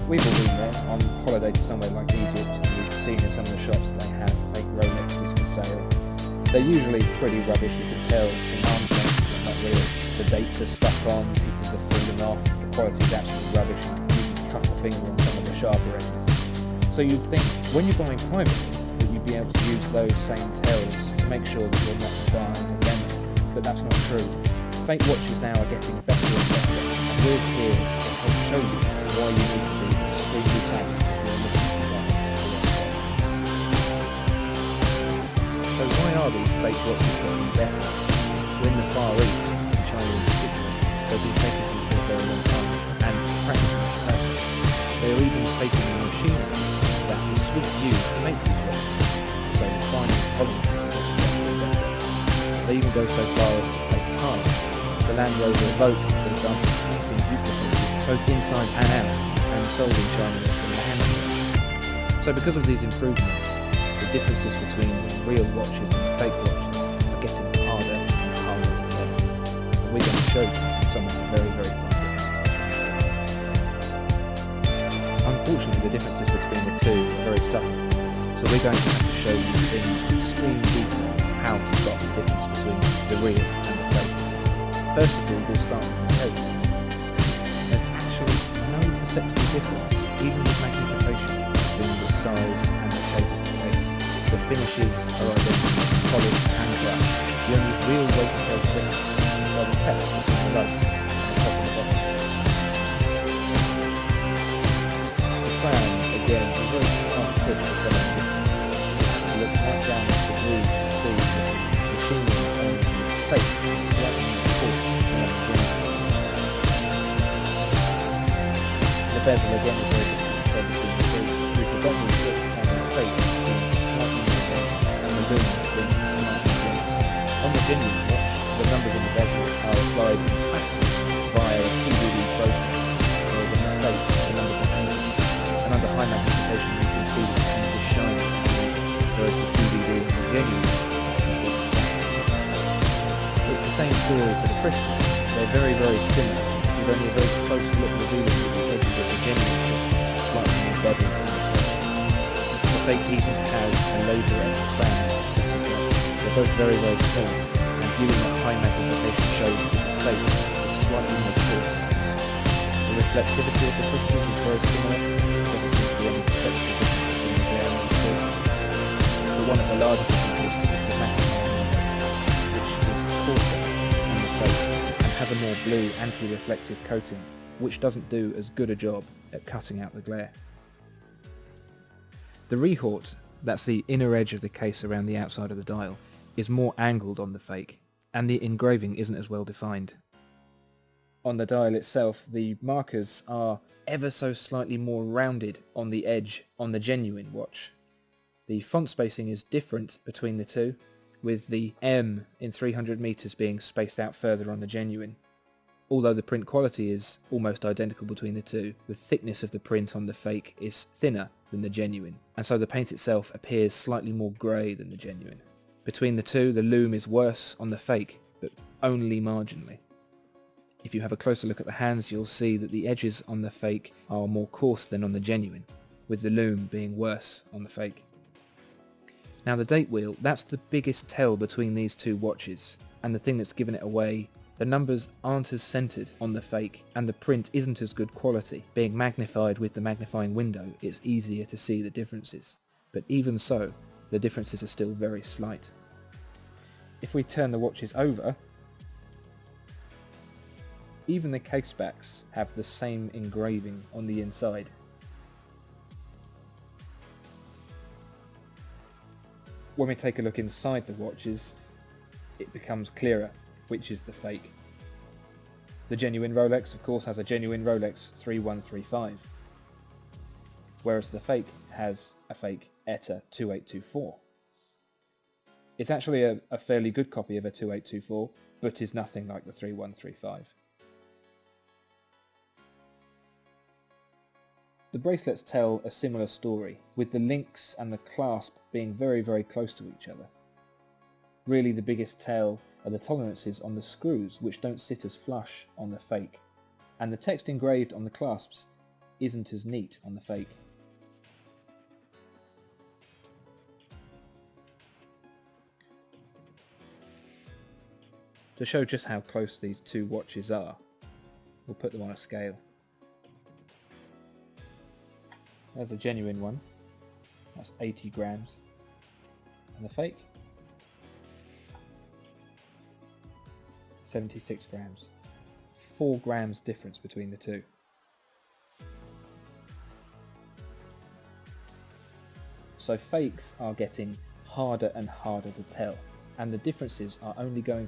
We've all been there on holiday to somewhere like Egypt, and we've seen in some of the shops that they have fake Rolexes for sale. They're usually pretty rubbish. You can tell from arm's length they're not real. The dates are stuck on, pieces are falling off, the quality is absolutely rubbish, and you can cut the finger on some of the sharper edges. So you'd think when you're buying privately that you'd be able to use those same tells to make sure that you're not buying a lemon, but that's not true. Fake watches now are getting better and better, and we're here to help show you why you need to be extremely careful if you're looking to buy a watch. So why are these fake watches getting better? When the Far East, in China in particular, they've been taking these for a very long time and practicing perfect. They're even taking the machinery that the Swiss use to make these watches, so the fine tolerances are getting better. They even go so far as to fake cars. The Land Rover Evoque, for example, has been duplicated both inside and out and sold in China from the hand. So because of these improvements, the differences between the real watches and the fake watches are getting harder and harder to tell. And we're going to show you some of the very, very fine differences. Unfortunately, the differences between the two are very subtle, so we're going to have to show you in extreme detail how to spot the difference between the real and the fake. First of all, we'll start with the case. There's actually no perceptible difference, even with magnification, between the size and the shape of the case. The finishes are identical, polished and glass. The only real way to tell the difference is by the text on the right and the top of the bottom. The crown, again, is very hard to push to tell the difference. You look right down at the groove to see that the machinery on the face is slightly more coarse than on the groove. The bezel again is very different to between the two. With the bottom bit on the face being slightly more bent and the loom being slightly bent. On the genuine watch, the numbers in the bezel are applied in plastic via a PVD process, whereas on the fake the numbers are angled. And under high magnification you can see that the paint is shining, whereas the PVD on the genuine is completely black. It's the same story for the crystals. They're very, very similar. With only a very close look revealing that the edges of the genuine crystal are slightly more beveled than the fake. The fake even has a laser edge crown of 6 o'clock. They're both very, very small, and viewing at high magnification shows that the fake is slightly more coarse. The reflectivity of the crystals is very similar. There doesn't seem to be any perceptible difference between the glare and the silver. But one of the larger differences is the magnifying window, which is coarser on the fake and has a more blue anti-reflective coating, which doesn't do as good a job at cutting out the glare. The rehort, that's the inner edge of the case around the outside of the dial, is more angled on the fake, and the engraving isn't as well defined. On the dial itself, the markers are ever so slightly more rounded on the edge on the genuine watch. The font spacing is different between the two, with the M in 300 meters being spaced out further on the genuine. Although the print quality is almost identical between the two, the thickness of the print on the fake is thinner than the genuine, and so the paint itself appears slightly more grey than the genuine. Between the two, the loom is worse on the fake, but only marginally. If you have a closer look at the hands, you'll see that the edges on the fake are more coarse than on the genuine, with the loom being worse on the fake. Now the date wheel, that's the biggest tell between these two watches, and the thing that's given it away. The numbers aren't as centred on the fake, and the print isn't as good quality. Being magnified with the magnifying window, it's easier to see the differences. But even so, the differences are still very slight. If we turn the watches over, even the case backs have the same engraving on the inside. When we take a look inside the watches, it becomes clearer which is the fake. The genuine Rolex, of course, has a genuine Rolex 3135, whereas the fake has a fake ETA 2824. It's actually a fairly good copy of a 2824, but is nothing like the 3135. The bracelets tell a similar story, with the links and the clasp being very, very close to each other. Really the biggest tell are the tolerances on the screws, which don't sit as flush on the fake, and the text engraved on the clasps isn't as neat on the fake. To show just how close these two watches are, we'll put them on a scale. There's a genuine one, that's 80 grams, and the fake, 76 grams. 4 grams difference between the two. So fakes are getting harder and harder to tell, and the differences are only going